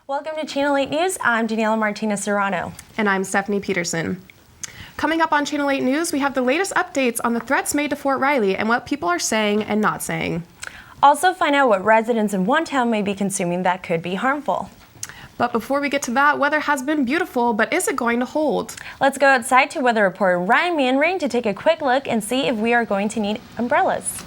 Welcome to Channel 8 News. I'm Daniela Martinez-Serrano. And I'm Stephanie Peterson. Coming up on Channel 8 News, we have the latest updates on the threats made to Fort Riley and what people are saying and not saying. Also find out what residents in one town may be consuming that could be harmful. But before we get to that, weather has been beautiful, but is it going to hold? Let's go outside to weather reporter Ryan Manring to take a quick look and see if we are going to need umbrellas.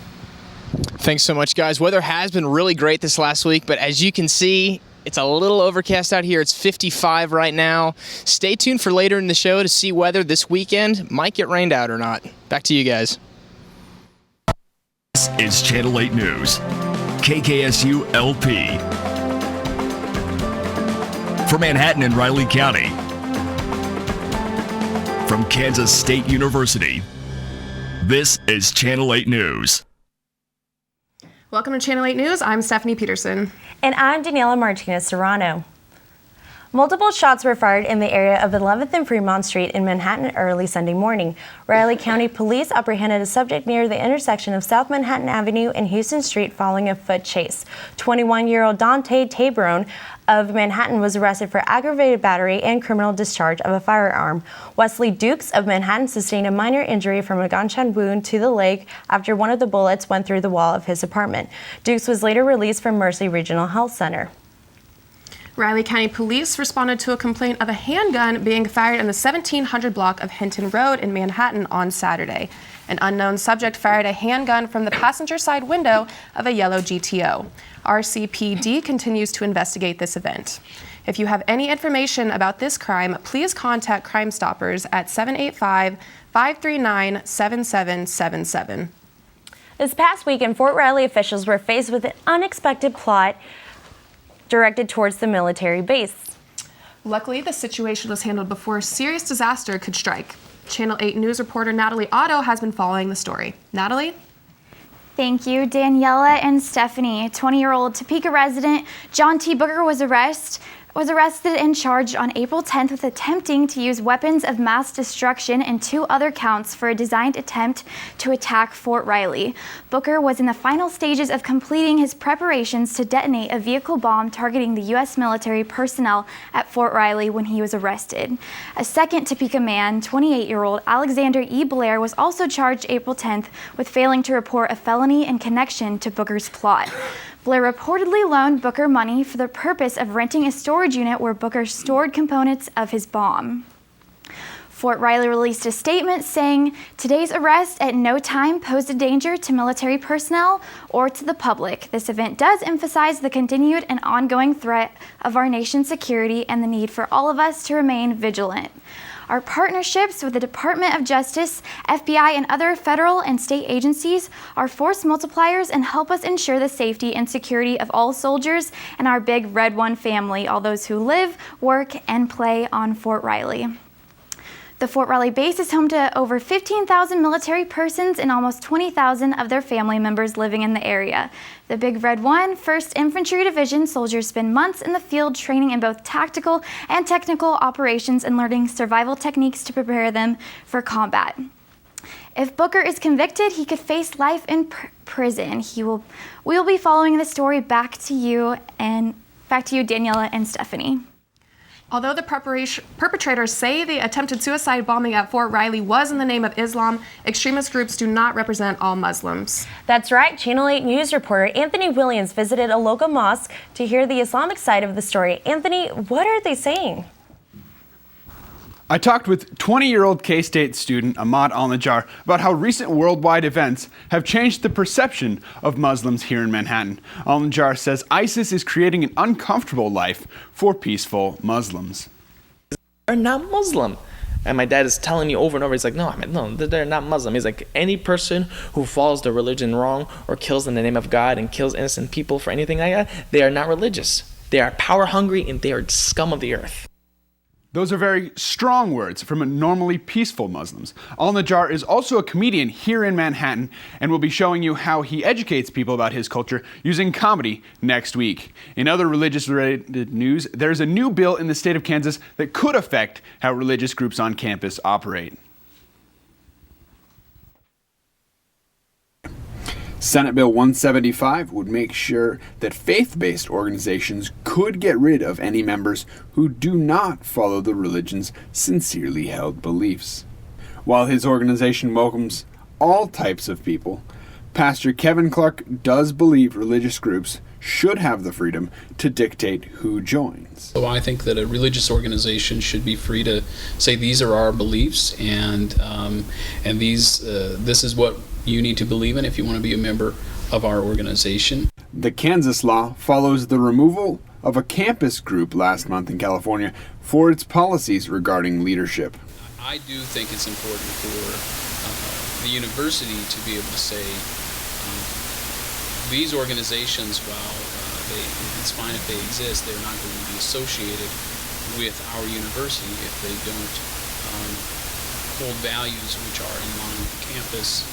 Thanks so much, guys. Weather has been really great this last week, but as you can see, it's a little overcast out here. It's 55 right now. Stay tuned for later in the show to see whether this weekend might get rained out or not. Back to you guys. This is Channel 8 News, KKSU LP. For Manhattan and Riley County. From Kansas State University, this is Channel 8 News. Welcome to Channel 8 News. I'm Stephanie Peterson. And I'm Daniela Martinez-Serrano. Multiple shots were fired in the area of 11th and Fremont Street in Manhattan early Sunday morning. Riley County Police apprehended a subject near the intersection of South Manhattan Avenue and Houston Street following a foot chase. 21-year-old Dante Tabrone of Manhattan was arrested for aggravated battery and criminal discharge of a firearm. Wesley Dukes of Manhattan sustained a minor injury from a gunshot wound to the leg after one of the bullets went through the wall of his apartment. Dukes was later released from Mercy Regional Health Center. Riley County Police responded to a complaint of a handgun being fired in the 1700 block of Hinton Road in Manhattan on Saturday. An unknown subject fired a handgun from the passenger side window of a yellow GTO. RCPD continues to investigate this event. If you have any information about this crime, please contact Crime Stoppers at 785-539-7777. This past weekend, Fort Riley officials were faced with an unexpected plot directed towards the military base. Luckily, the situation was handled before a serious disaster could strike. Channel 8 News reporter Natalie Otto has been following the story. Natalie? Thank you, Daniela and Stephanie. 20-year-old Topeka resident John T. Booker was arrested and charged on April 10th with attempting to use weapons of mass destruction and 2 other counts for a designed attempt to attack Fort Riley. Booker was in the final stages of completing his preparations to detonate a vehicle bomb targeting the U.S. military personnel at Fort Riley when he was arrested. A second Topeka man, 28-year-old Alexander E. Blair, was also charged April 10th with failing to report a felony in connection to Booker's plot. Blair reportedly loaned Booker money for the purpose of renting a storage unit where Booker stored components of his bomb. Fort Riley released a statement saying, "Today's arrest at no time posed a danger to military personnel or to the public. This event does emphasize the continued and ongoing threat of our nation's security and the need for all of us to remain vigilant. Our partnerships with the Department of Justice, FBI, and other federal and state agencies are force multipliers and help us ensure the safety and security of all soldiers and our Big Red One family, all those who live, work, and play on Fort Riley." The Fort Riley base is home to over 15,000 military persons and almost 20,000 of their family members living in the area. The Big Red One, 1st Infantry Division soldiers spend months in the field training in both tactical and technical operations and learning survival techniques to prepare them for combat. If Booker is convicted, he could face life in prison. We will be following the story back to you, Daniela and Stephanie. Although the perpetrators say the attempted suicide bombing at Fort Riley was in the name of Islam, extremist groups do not represent all Muslims. That's right. Channel 8 News reporter Anthony Williams visited a local mosque to hear the Islamic side of the story. Anthony, what are they saying? I talked with 20-year-old K-State student Ahmad Al-Najjar about how recent worldwide events have changed the perception of Muslims here in Manhattan. Al-Najjar says ISIS is creating an uncomfortable life for peaceful Muslims. They're not Muslim. And my dad is telling me over and over, he's like, no, they're not Muslim. He's like, any person who follows the religion wrong or kills in the name of God and kills innocent people for anything like that, they are not religious. They are power hungry and they are scum of the earth. Those are very strong words from normally peaceful Muslims. Al-Najjar is also a comedian here in Manhattan and will be showing you how he educates people about his culture using comedy next week. In other religious-related news, there's a new bill in the state of Kansas that could affect how religious groups on campus operate. Senate Bill 175 would make sure that faith-based organizations could get rid of any members who do not follow the religion's sincerely held beliefs. While his organization welcomes all types of people, Pastor Kevin Clark does believe religious groups should have the freedom to dictate who joins. So I think that a religious organization should be free to say these are our beliefs, and this is what you need to believe in if you want to be a member of our organization. The Kansas law follows the removal of a campus group last month in California for its policies regarding leadership. I do think it's important for the university to be able to say these organizations, while it's fine if they exist, they're not going to be associated with our university if they don't hold values which are in line with the campus,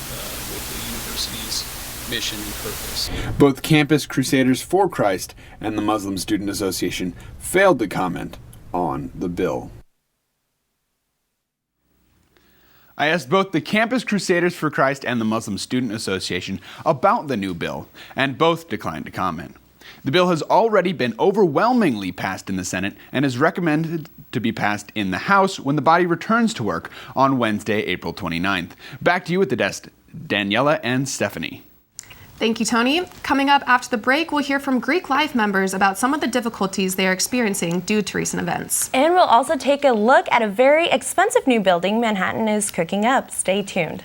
with the university's mission and purpose. Both Campus Crusaders for Christ and the Muslim Student Association failed to comment on the bill. I asked both the Campus Crusaders for Christ and the Muslim Student Association about the new bill, and both declined to comment. The bill has already been overwhelmingly passed in the Senate and is recommended to be passed in the House when the body returns to work on Wednesday, April 29th. Back to you at the desk, Daniela and Stephanie. Thank you, Tony. Coming up after the break, we'll hear from Greek Life members about some of the difficulties they are experiencing due to recent events. And we'll also take a look at a very expensive new building Manhattan is cooking up. Stay tuned.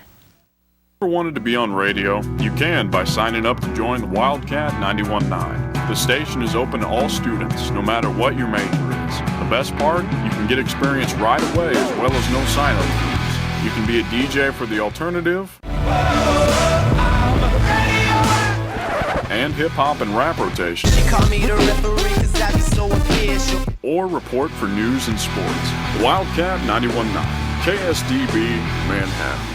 If you wanted to be on radio, you can by signing up to join the Wildcat 91.9. The station is open to all students, no matter what your major is. The best part, you can get experience right away as well as no sign-up fees. You can be a DJ for the alternative and hip-hop and rap rotation, or report for news and sports. Wildcat 91.9, KSDB, Manhattan.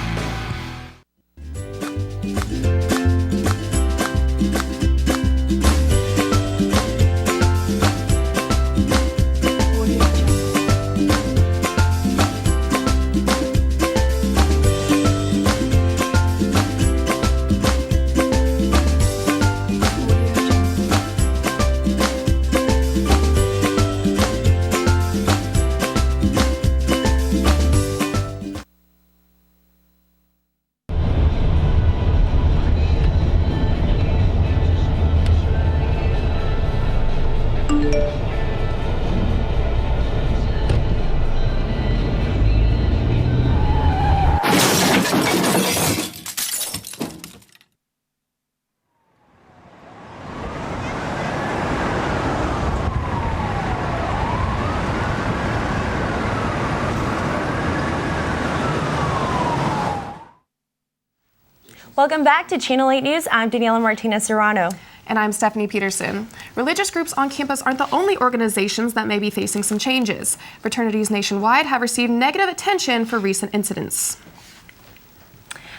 Welcome back to Channel 8 News. I'm Daniela Martinez-Serrano. And I'm Stephanie Peterson. Religious groups on campus aren't the only organizations that may be facing some changes. Fraternities nationwide have received negative attention for recent incidents.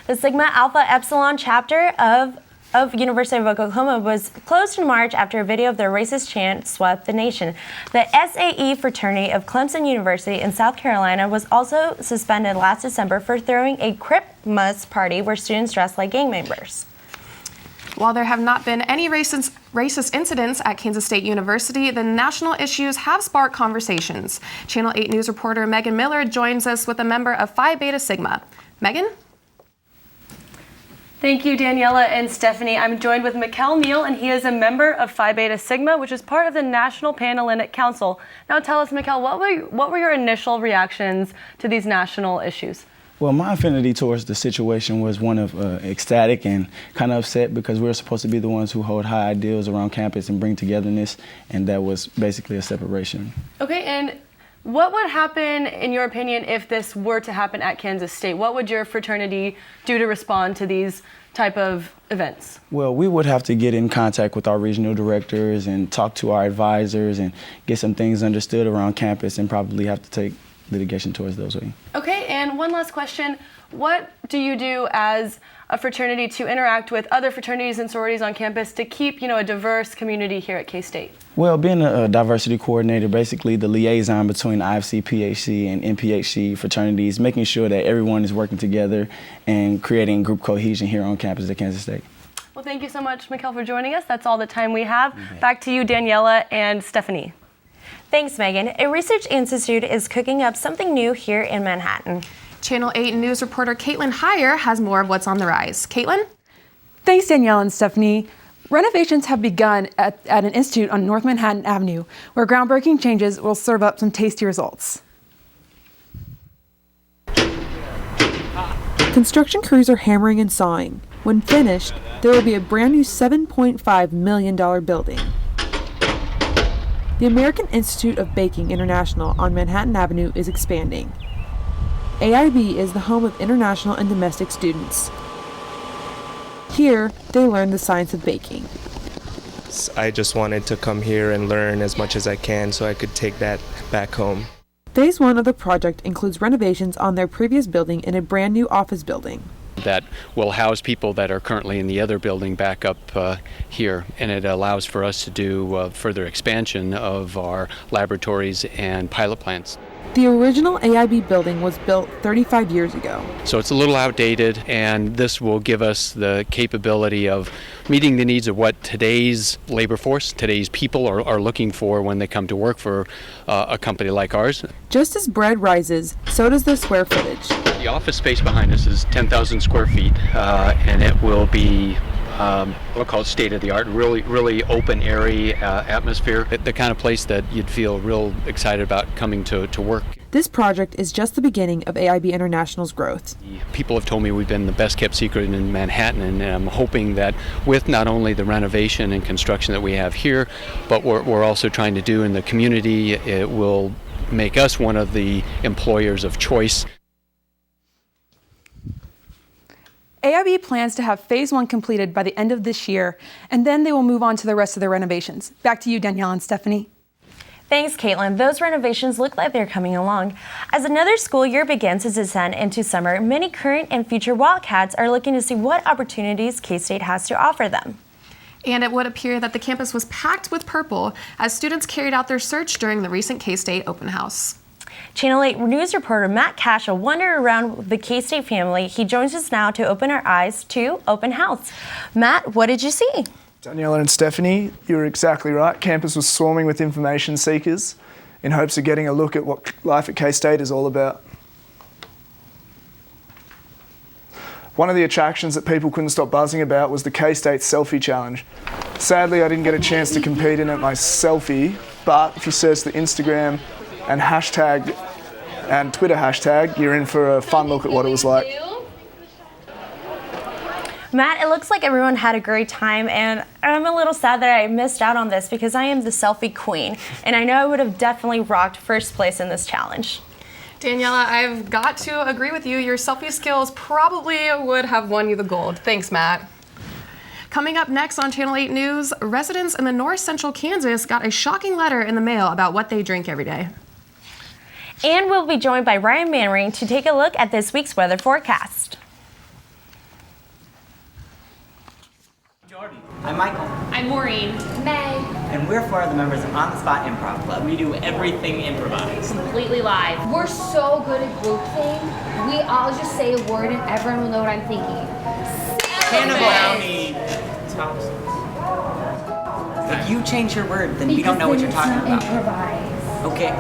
The Sigma Alpha Epsilon chapter of University of Oklahoma was closed in March after a video of their racist chant swept the nation. The SAE fraternity of Clemson University in South Carolina was also suspended last December for throwing a Christmas party where students dressed like gang members. While there have not been any racist incidents at Kansas State University, the national issues have sparked conversations. Channel 8 News reporter Megan Miller joins us with a member of Phi Beta Sigma. Megan? Thank you, Daniela and Stephanie. I'm joined with Mikkel Neal, and he is a member of Phi Beta Sigma, which is part of the National Panhellenic Council. Now tell us, Mikkel, what were your initial reactions to these national issues? Well, my affinity towards the situation was one of ecstatic and kind of upset because we're supposed to be the ones who hold high ideals around campus and bring togetherness, and that was basically a separation. Okay, and what would happen, in your opinion, if this were to happen at Kansas State? What would your fraternity do to respond to these type of events? Well, we would have to get in contact with our regional directors and talk to our advisors and get some things understood around campus and probably have to take litigation towards those ways. Okay, and one last question. What do you do as a fraternity to interact with other fraternities and sororities on campus to keep, a diverse community here at K-State? Well, being a diversity coordinator, basically the liaison between IFC, PHC, and NPHC fraternities, making sure that everyone is working together and creating group cohesion here on campus at Kansas State. Well, thank you so much, Mikkel, for joining us. That's all the time we have. Back to you, Daniela and Stephanie. Thanks, Megan. A research institute is cooking up something new here in Manhattan. Channel 8 news reporter Caitlin Heyer has more of what's on the rise. Caitlin? Thanks, Danielle and Stephanie. Renovations have begun at an institute on North Manhattan Avenue, where groundbreaking changes will serve up some tasty results. Construction crews are hammering and sawing. When finished, there will be a brand new $7.5 million building. The American Institute of Baking International on Manhattan Avenue is expanding. AIB is the home of international and domestic students. Here, they learn the science of baking. I just wanted to come here and learn as much as I can so I could take that back home. Phase 1 of the project includes renovations on their previous building and a brand new office building. That will house people that are currently in the other building back up here, and it allows for us to do further expansion of our laboratories and pilot plants. The original AIB building was built 35 years ago. So it's a little outdated, and this will give us the capability of meeting the needs of what today's labor force, today's people are looking for when they come to work for a company like ours. Just as bread rises, so does the square footage. The office space behind us is 10,000 square feet, and it will be we'll call it state-of-the-art, really open area atmosphere, the kind of place that you'd feel real excited about coming to work. This project is just the beginning of AIB International's growth. People have told me we've been the best kept secret in Manhattan, and I'm hoping that with not only the renovation and construction that we have here, but we're also trying to do in the community, it will make us one of the employers of choice. AIB plans to have Phase 1 completed by the end of this year, and then they will move on to the rest of their renovations. Back to you, Danielle and Stephanie. Thanks, Caitlin. Those renovations look like they're coming along. As another school year begins to descend into summer, many current and future Wildcats are looking to see what opportunities K-State has to offer them. And it would appear that the campus was packed with purple as students carried out their search during the recent K-State open house. Channel 8 news reporter Matt Cashel wandered around the K-State family. He joins us now to open our eyes to open house. Matt, what did you see? Daniela and Stephanie, you're exactly right. Campus was swarming with information seekers in hopes of getting a look at what life at K-State is all about. One of the attractions that people couldn't stop buzzing about was the K-State Selfie Challenge. Sadly, I didn't get a chance to compete in it my selfie, but if you search the Instagram and hashtag and Twitter hashtag, you're in for a fun look at what it was like. Matt, it looks like everyone had a great time, and I'm a little sad that I missed out on this because I am the selfie queen, and I know I would have definitely rocked first place in this challenge. Daniela, I've got to agree with you. Your selfie skills probably would have won you the gold. Thanks, Matt. Coming up next on Channel 8 News, residents in the North Central Kansas got a shocking letter in the mail about what they drink every day. And we'll be joined by Ryan Mannering to take a look at this week's weather forecast. I'm Michael. I'm Maureen. May. And we're four of the members of On the Spot Improv Club. We do everything improvised. Completely live. We're so good at group thing. We all just say a word and everyone will know what I'm thinking. Brownie Thompson. If you change your word, then we don't know what you're talking about. Improvise. Okay.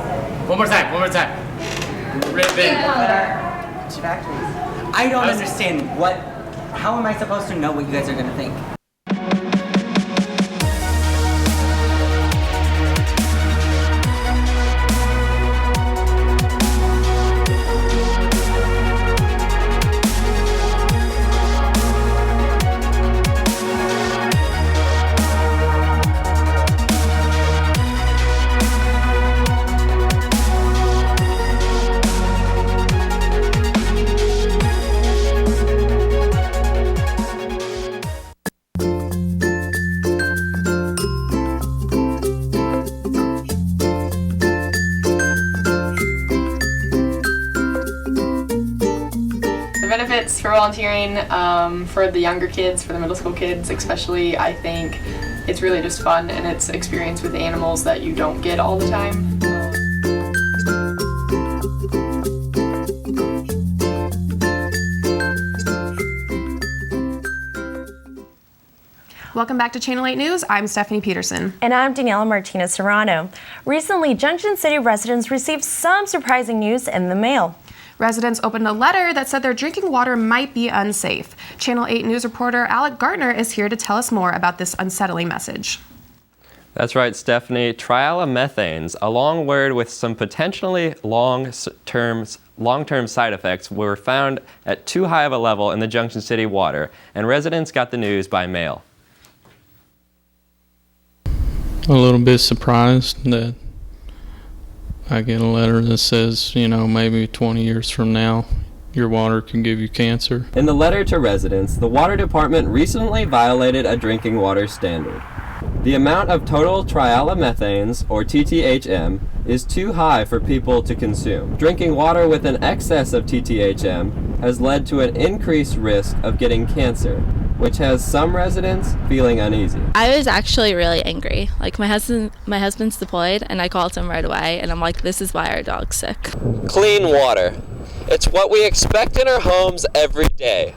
One more time. Ribbon. I don't understand what. How am I supposed to know what you guys are gonna think? Benefits for volunteering for the younger kids, for the middle school kids especially, I think it's really just fun and it's experience with animals that you don't get all the time. Welcome back to Channel 8 News. I'm Stephanie Peterson. And I'm Daniela Martinez Serrano. Recently, Junction City residents received some surprising news in the mail. Residents opened a letter that said their drinking water might be unsafe. Channel 8 News reporter Alec Gartner is here to tell us more about this unsettling message. That's right, Stephanie. Trialomethanes, a long word with some potentially long-term side effects, were found at too high of a level in the Junction City water, and residents got the news by mail. A little bit surprised that I get a letter that says, maybe 20 years from now, your water can give you cancer. In the letter to residents, the water department recently violated a drinking water standard. The amount of total trialomethanes, or TTHM, is too high for people to consume. Drinking water with an excess of TTHM has led to an increased risk of getting cancer, which has some residents feeling uneasy. I was actually really angry. My husband's deployed, and I called him right away, and I'm like, this is why our dog's sick. Clean water. It's what we expect in our homes every day.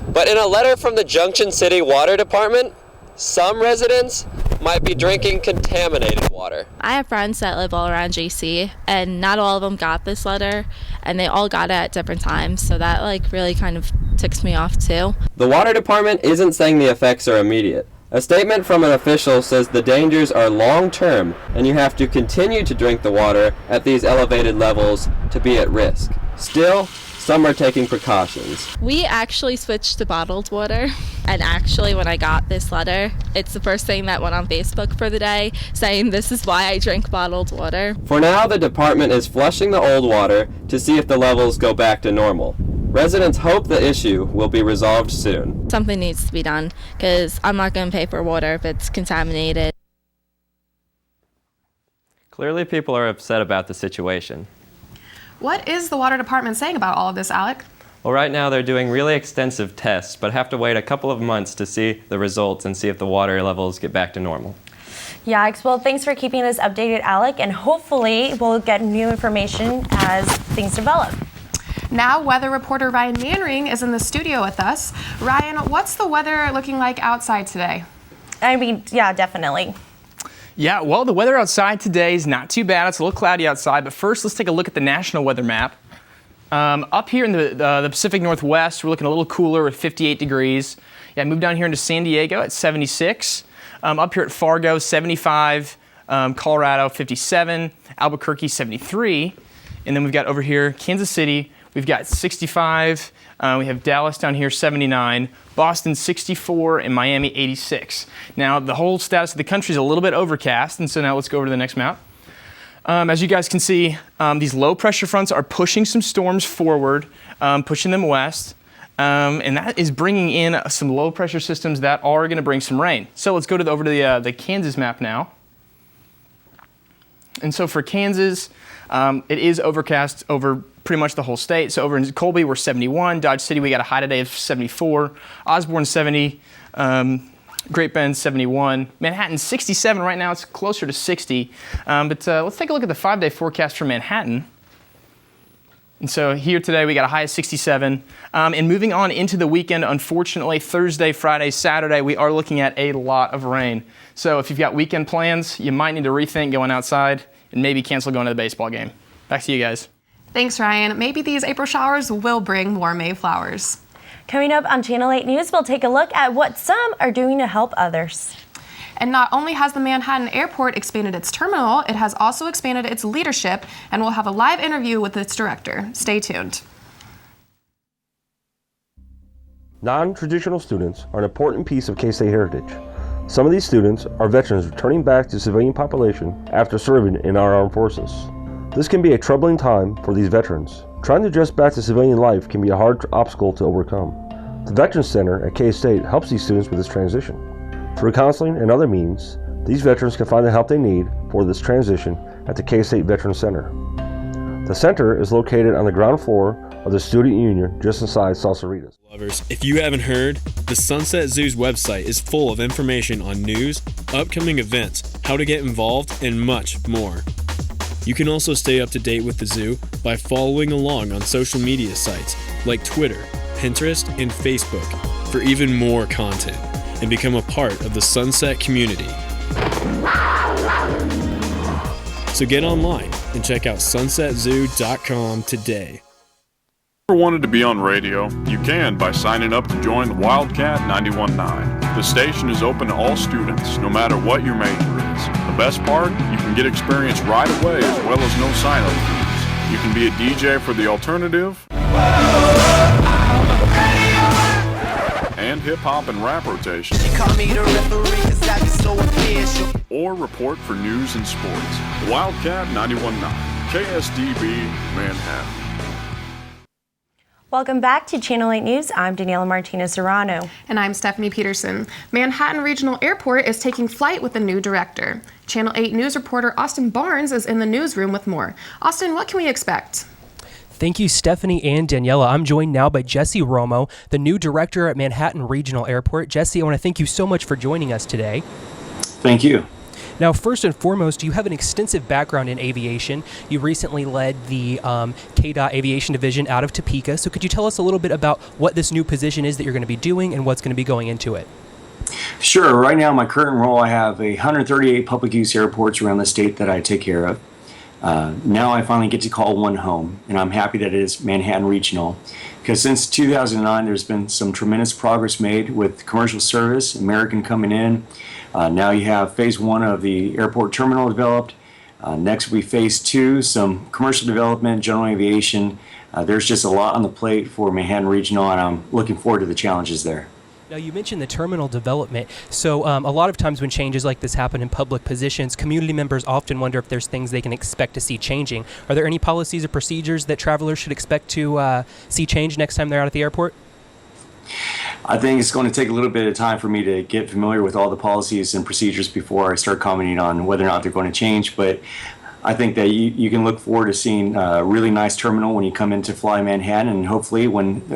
But in a letter from the Junction City Water Department, some residents might be drinking contaminated water. I have friends that live all around JC, and not all of them got this letter, and they all got it at different times, so that really kind of ticks me off too. The water department isn't saying the effects are immediate. A statement from an official says the dangers are long-term, and you have to continue to drink the water at these elevated levels to be at risk. Still, some are taking precautions. We actually switched to bottled water, and actually when I got this letter, it's the first thing that went on Facebook for the day, saying this is why I drink bottled water. For now, the department is flushing the old water to see if the levels go back to normal. Residents hope the issue will be resolved soon. Something needs to be done, because I'm not going to pay for water if it's contaminated. Clearly, people are upset about the situation. What is the water department saying about all of this, Alec? Well, right now they're doing really extensive tests, but have to wait a couple of months to see the results and see if the water levels get back to normal. Yikes. Well, thanks for keeping us updated, Alec, and hopefully we'll get new information as things develop. Now, weather reporter Ryan Manring is in the studio with us. Ryan, what's the weather looking like outside today? Yeah, definitely. Yeah, well, the weather outside today is not too bad. It's a little cloudy outside, but first let's take a look at the national weather map. Up here in the Pacific Northwest, we're looking a little cooler with 58 degrees. Yeah, move down here into San Diego at 76. Up here at Fargo, 75. Colorado, 57. Albuquerque, 73. And then we've got over here Kansas City, we've got 65. We have Dallas down here, 79. Boston, 64, and Miami, 86. Now, the whole status of the country is a little bit overcast, and so now let's go over to the next map. As you guys can see, these low pressure fronts are pushing some storms forward, pushing them west, and that is bringing in some low pressure systems that are going to bring some rain. So let's go over to the Kansas map now. And so for Kansas, it is overcast over pretty much the whole state. So over in Colby, we're 71. Dodge City, we got a high today of 74. Osborne, 70. Great Bend, 71. Manhattan, 67 right now. It's closer to 60. But let's take a look at the 5-day forecast for Manhattan. And so here today, we got a high of 67. And moving on into the weekend, unfortunately, Thursday, Friday, Saturday, we are looking at a lot of rain. So if you've got weekend plans, you might need to rethink going outside and maybe cancel going to the baseball game. Back to you guys. Thanks, Ryan. Maybe these April showers will bring more Mayflowers. Coming up on Channel 8 News, we'll take a look at what some are doing to help others. And not only has the Manhattan Airport expanded its terminal, it has also expanded its leadership, and we'll have a live interview with its director. Stay tuned. Non-traditional students are an important piece of K-State heritage. Some of these students are veterans returning back to civilian population after serving in our armed forces. This can be a troubling time for these veterans. Trying to adjust back to civilian life can be a hard obstacle to overcome. The Veterans Center at K-State helps these students with this transition. Through counseling and other means, these veterans can find the help they need for this transition at the K-State Veterans Center. The center is located on the ground floor of the Student Union just inside Salsaritas. Lovers, if you haven't heard, the Sunset Zoo's website is full of information on news, upcoming events, how to get involved, and much more. You can also stay up to date with the zoo by following along on social media sites like Twitter, Pinterest, and Facebook for even more content. and become a part of the Sunset community. So get online and check out sunsetzoo.com today. Ever wanted to be on radio? You can by signing up to join the Wildcat 91.9. The station is open to all students, no matter what your major is. The best part? You can get experience right away as well as no sign-up fees. You can be a DJ for the alternative and hip-hop and rap rotation. Or report for news and sports. The Wildcat 91.9, KSDB, Manhattan. Welcome back to Channel 8 News. I'm Daniela Martinez-Serrano. And I'm Stephanie Peterson. Manhattan Regional Airport is taking flight with a new director. Channel 8 News reporter Austin Barnes is in the newsroom with more. Austin, what can we expect? Thank you, Stephanie and Daniela. I'm joined now by Jesse Romo, the new director at Manhattan Regional Airport. Jesse, I want to thank you so much for joining us today. Thank you. Now, first and foremost, you have an extensive background in aviation. You recently led the KDOT Aviation Division out of Topeka. So could you tell us a little bit about what this new position is that you're going to be doing and what's going to be going into it? Sure. Right now, my current role, I have 138 public use airports around the state that I take care of. Now I finally get to call one home, and I'm happy that it is Manhattan Regional, because since 2009, there's been some tremendous progress made with commercial service, American coming in. Now you have phase 1 of the airport terminal developed. Next will be phase 2, some commercial development, general aviation. There's just a lot on the plate for Manhattan Regional, and I'm looking forward to the challenges there. Now, you mentioned the terminal development. So a lot of times when changes like this happen in public positions, community members often wonder if there's things they can expect to see changing. Are there any policies or procedures that travelers should expect to see change next time they're out at the airport? I think it's going to take a little bit of time for me to get familiar with all the policies and procedures before I start commenting on whether or not they're going to change. But I think that you can look forward to seeing a really nice terminal when you come in to fly Manhattan, and hopefully when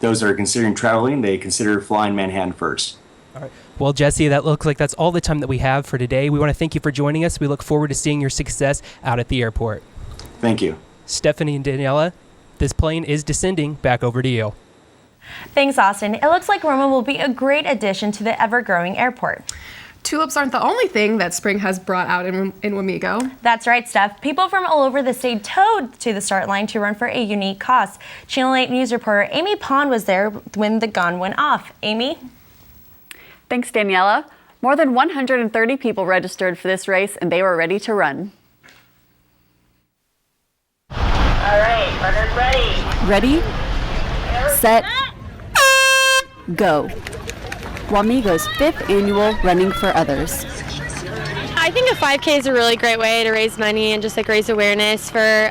those that are considering traveling, they consider flying Manhattan first. All right. Well, Jesse, that looks like that's all the time that we have for today. We want to thank you for joining us. We look forward to seeing your success out at the airport. Thank you. Stephanie and Daniela, this plane is descending. Back over to you. Thanks, Austin. It looks like Roma will be a great addition to the ever-growing airport. Tulips aren't the only thing that spring has brought out in Wamego. That's right, Steph. People from all over the state towed to the start line to run for a unique cause. Channel 8 News reporter Amy Pond was there when the gun went off. Amy? Thanks, Daniela. More than 130 people registered for this race, and they were ready to run. All right, runners ready. Ready, set, go. Wamego's 5th annual Running for Others. I think a 5K is a really great way to raise money and just like raise awareness for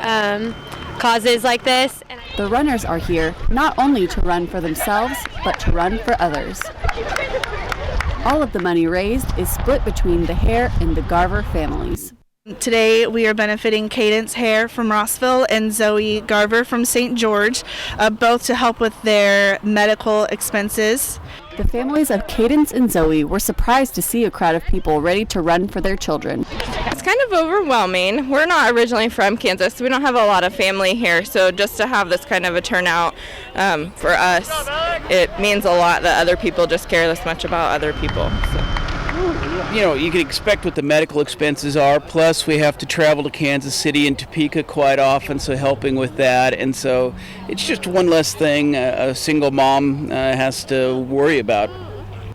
causes like this. The runners are here not only to run for themselves, but to run for others. All of the money raised is split between the Hare and the Garver families. Today we are benefiting Cadence Hare from Rossville and Zoe Garver from St. George, both to help with their medical expenses. The families of Cadence and Zoe were surprised to see a crowd of people ready to run for their children. It's kind of overwhelming. We're not originally from Kansas, so we don't have a lot of family here, so just to have this kind of a turnout for us, it means a lot that other people just care this much about other people. So. You know, you can expect what the medical expenses are, plus we have to travel to Kansas City and Topeka quite often, so helping with that. And so it's just one less thing a single mom has to worry about.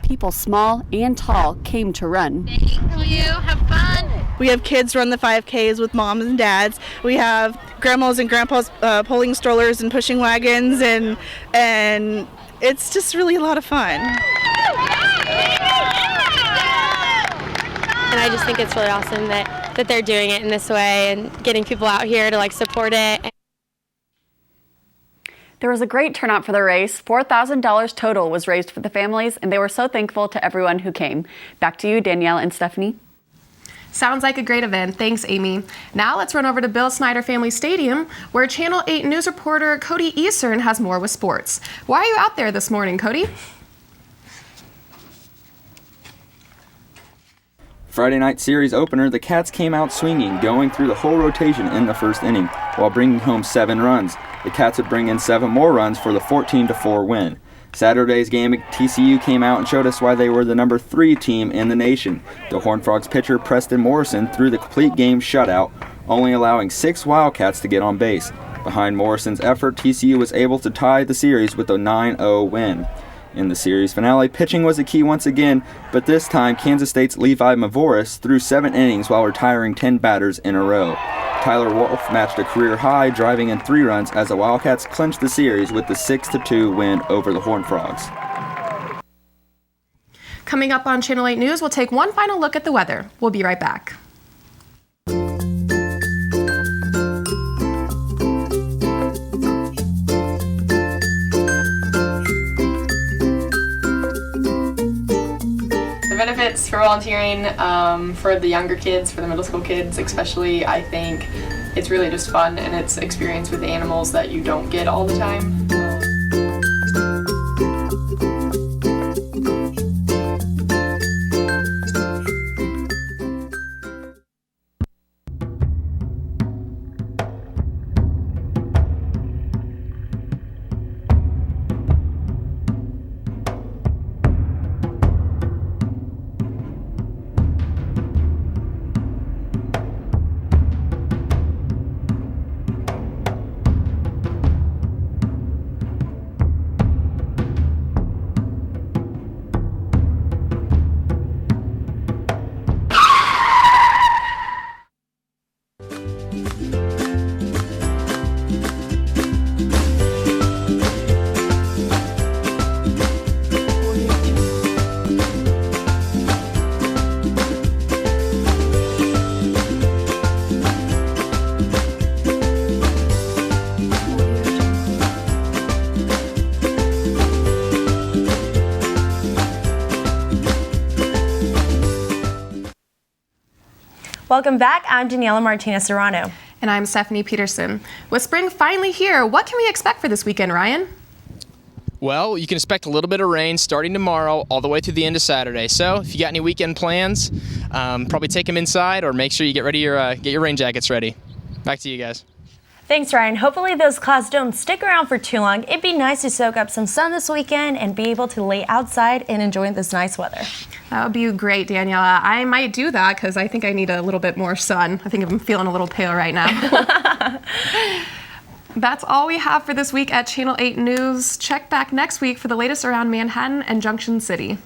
People small and tall came to run. Thank you. Have fun. We have kids run the 5Ks with moms and dads. We have grandmas and grandpas pulling strollers and pushing wagons, and it's just really a lot of fun. And I just think it's really awesome that they're doing it in this way and getting people out here to like support it. There was a great turnout for the race. $4,000 total was raised for the families, and they were so thankful to everyone who came. Back to you, Danielle and Stephanie. Sounds like a great event. Thanks, Amy. Now let's run over to Bill Snyder Family Stadium, where Channel 8 News reporter Cody Eastern has more with sports. Why are you out there this morning, Cody? Friday night series opener, the Cats came out swinging, going through the whole rotation in the first inning, while bringing home 7 runs. The Cats would bring in 7 more runs for the 14-4 win. Saturday's game, TCU came out and showed us why they were the number 3 team in the nation. The Horned Frogs pitcher Preston Morrison threw the complete game shutout, only allowing 6 Wildcats to get on base. Behind Morrison's effort, TCU was able to tie the series with a 9-0 win. In the series finale, pitching was a key once again, but this time Kansas State's Levi Mavoris threw 7 innings while retiring 10 batters in a row. Tyler Wolf matched a career high, driving in 3 runs as the Wildcats clinched the series with the 6-2 win over the Horned Frogs. Coming up on Channel 8 News, we'll take one final look at the weather. We'll be right back. Benefits for volunteering for the younger kids, for the middle school kids especially, I think it's really just fun and it's experience with animals that you don't get all the time. Welcome back. I'm Daniela Martinez Serrano. And I'm Stephanie Peterson. With spring finally here, what can we expect for this weekend, Ryan? Well, you can expect a little bit of rain starting tomorrow all the way through the end of Saturday. So if you got any weekend plans, probably take them inside or make sure you get your rain jackets ready. Back to you guys. Thanks, Ryan. Hopefully those clouds don't stick around for too long. It'd be nice to soak up some sun this weekend and be able to lay outside and enjoy this nice weather. That would be great, Daniela. I might do that because I think I need a little bit more sun. I think I'm feeling a little pale right now. That's all we have for this week at Channel 8 News. Check back next week for the latest around Manhattan and Junction City.